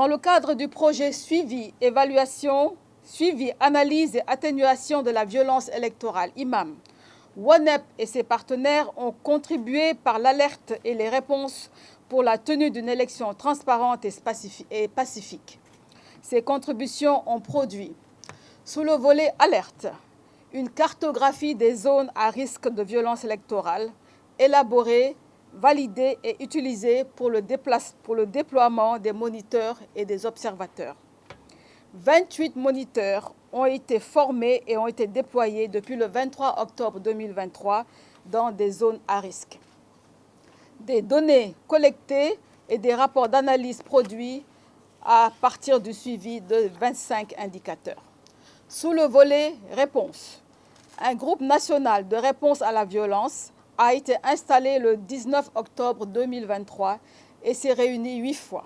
Dans le cadre du projet Suivi, évaluation, suivi, analyse et atténuation de la violence électorale, IMAM, ONEP et ses partenaires ont contribué par l'alerte et les réponses pour la tenue d'une élection transparente et pacifique. Ces contributions ont produit, sous le volet alerte, une cartographie des zones à risque de violence électorale, élaborée, validée et utilisée pour le déploiement des moniteurs et des observateurs. 28 moniteurs ont été formés et ont été déployés depuis le 23 octobre 2023 dans des zones à risque. Des données collectées et des rapports d'analyse produits à partir du suivi de 25 indicateurs. Sous le volet réponse, un groupe national de réponse à la violence a été installé le 19 octobre 2023 et s'est réuni 8 fois.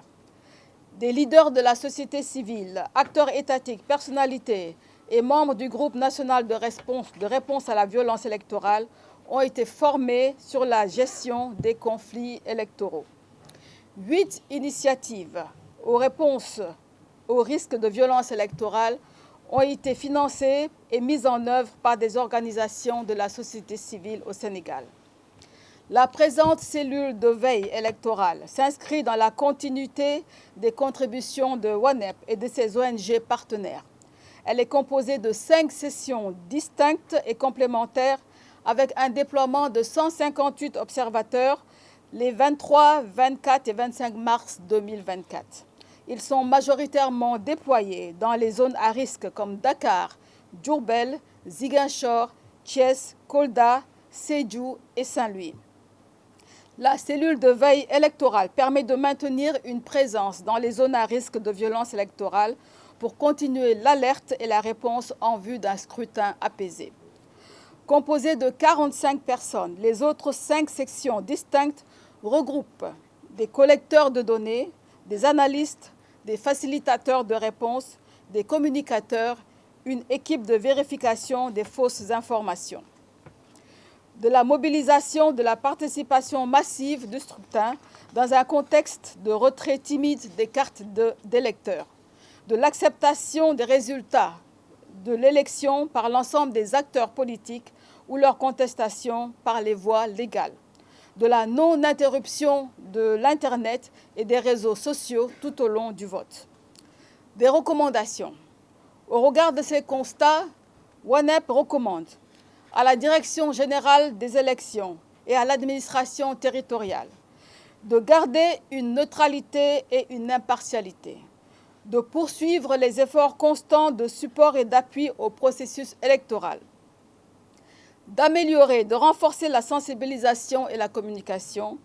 Des leaders de la société civile, acteurs étatiques, personnalités et membres du groupe national de réponse à la violence électorale ont été formés sur la gestion des conflits électoraux. 8 initiatives aux réponses aux risques de violence électorale ont été financées et mises en œuvre par des organisations de la société civile au Sénégal. La présente cellule de veille électorale s'inscrit dans la continuité des contributions de ONEP et de ses ONG partenaires. Elle est composée de 5 sessions distinctes et complémentaires avec un déploiement de 158 observateurs les 23, 24 et 25 mars 2024. Ils sont majoritairement déployés dans les zones à risque comme Dakar, Diourbel, Ziguinchor, Thiès, Kolda, Sédhiou et Saint-Louis. La cellule de veille électorale permet de maintenir une présence dans les zones à risque de violence électorale pour continuer l'alerte et la réponse en vue d'un scrutin apaisé. Composée de 45 personnes, les autres 5 sections distinctes regroupent des collecteurs de données, des analystes, des facilitateurs de réponse, des communicateurs, une équipe de vérification des fausses informations. De la mobilisation de la participation massive du scrutin dans un contexte de retrait timide des cartes d'électeurs, de l'acceptation des résultats de l'élection par l'ensemble des acteurs politiques ou leur contestation par les voies légales, de la non-interruption de l'Internet et des réseaux sociaux tout au long du vote. Des recommandations. Au regard de ces constats, ONEP recommande à la Direction générale des élections et à l'administration territoriale de garder une neutralité et une impartialité, de poursuivre les efforts constants de support et d'appui au processus électoral, d'améliorer, de renforcer la sensibilisation et la communication,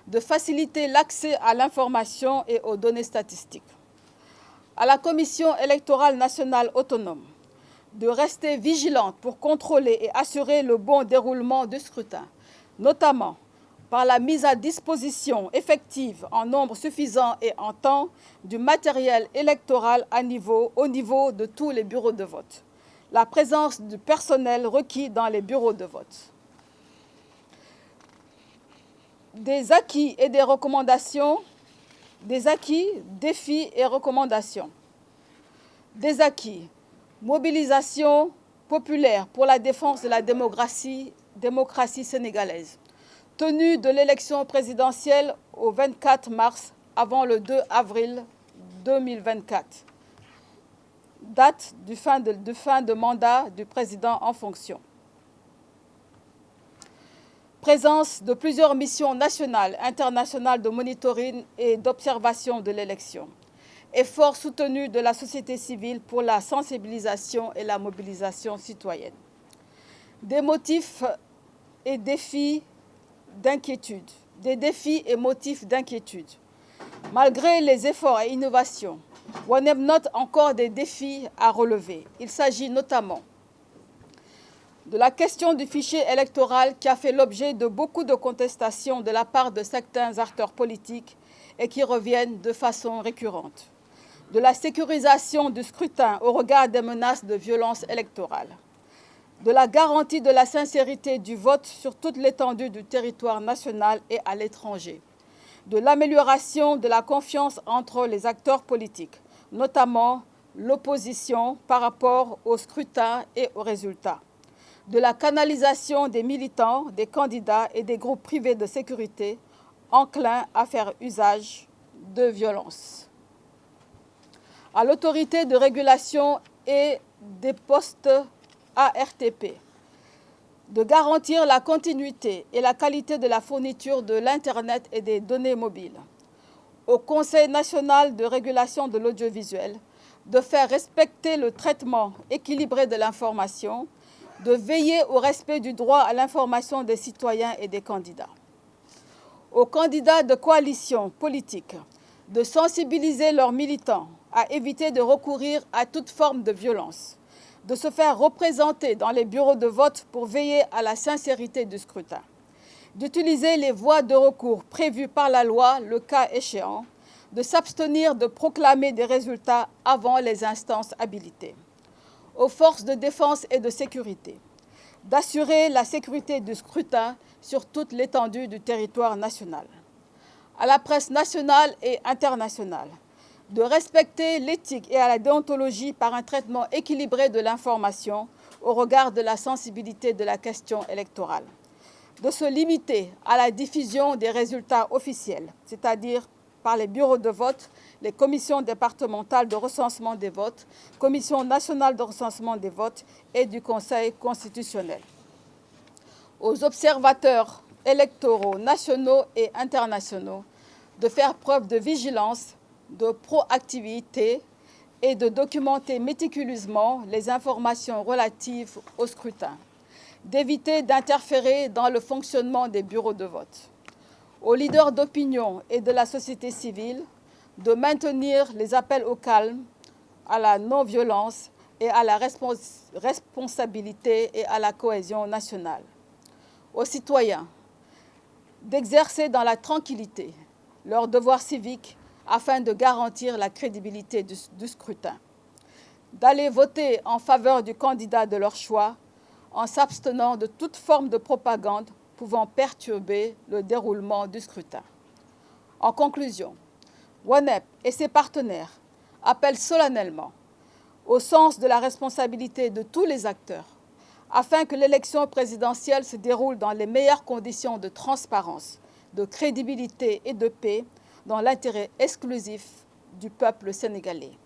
de faciliter l'accès à l'information et aux données statistiques. À la Commission électorale nationale autonome de rester vigilante pour contrôler et assurer le bon déroulement du scrutin, notamment par la mise à disposition effective en nombre suffisant et en temps du matériel électoral au niveau de tous les bureaux de vote, la présence du personnel requis dans les bureaux de vote. Des acquis et des recommandations, des acquis, défis et recommandations. Des acquis, mobilisation populaire pour la défense de la démocratie sénégalaise. Tenue de l'élection présidentielle au 24 mars avant le 2 avril 2024. Date de fin de mandat du président en fonction. Présence de plusieurs missions nationales, internationales de monitoring et d'observation de l'élection. Efforts soutenus de la société civile pour la sensibilisation et la mobilisation citoyenne. Des motifs et défis d'inquiétude, des défis et motifs d'inquiétude. Malgré les efforts et innovations, ONEP note encore des défis à relever. Il s'agit notamment de la question du fichier électoral qui a fait l'objet de beaucoup de contestations de la part de certains acteurs politiques et qui reviennent de façon récurrente. De la sécurisation du scrutin au regard des menaces de violence électorale. De la garantie de la sincérité du vote sur toute l'étendue du territoire national et à l'étranger. de l'amélioration de la confiance entre les acteurs politiques, notamment l'opposition par rapport au scrutin et aux résultats, de la canalisation des militants, des candidats et des groupes privés de sécurité enclins à faire usage de violence. À l'autorité de régulation et des postes ARTP, de garantir la continuité et la qualité de la fourniture de l'Internet et des données mobiles. Au Conseil national de régulation de l'audiovisuel, de faire respecter le traitement équilibré de l'information, de veiller au respect du droit à l'information des citoyens et des candidats. Aux candidats de coalition politique, de sensibiliser leurs militants à éviter de recourir à toute forme de violence, de se faire représenter dans les bureaux de vote pour veiller à la sincérité du scrutin, d'utiliser les voies de recours prévues par la loi, le cas échéant, de s'abstenir de proclamer des résultats avant les instances habilitées, aux forces de défense et de sécurité, d'assurer la sécurité du scrutin sur toute l'étendue du territoire national, à la presse nationale et internationale, de respecter l'éthique et à la déontologie par un traitement équilibré de l'information au regard de la sensibilité de la question électorale, de se limiter à la diffusion des résultats officiels, c'est-à-dire par les bureaux de vote, les commissions départementales de recensement des votes, commission nationale de recensement des votes et du Conseil constitutionnel. Aux observateurs électoraux nationaux et internationaux de faire preuve de vigilance, de proactivité et de documenter méticuleusement les informations relatives au scrutin, d'éviter d'interférer dans le fonctionnement des bureaux de vote. Aux leaders d'opinion et de la société civile de maintenir les appels au calme, à la non-violence et à la responsabilité et à la cohésion nationale. Aux citoyens d'exercer dans la tranquillité leur devoir civique afin de garantir la crédibilité du scrutin, d'aller voter en faveur du candidat de leur choix en s'abstenant de toute forme de propagande pouvant perturber le déroulement du scrutin. En conclusion, WONEP et ses partenaires appellent solennellement au sens de la responsabilité de tous les acteurs afin que l'élection présidentielle se déroule dans les meilleures conditions de transparence, de crédibilité et de paix dans l'intérêt exclusif du peuple sénégalais.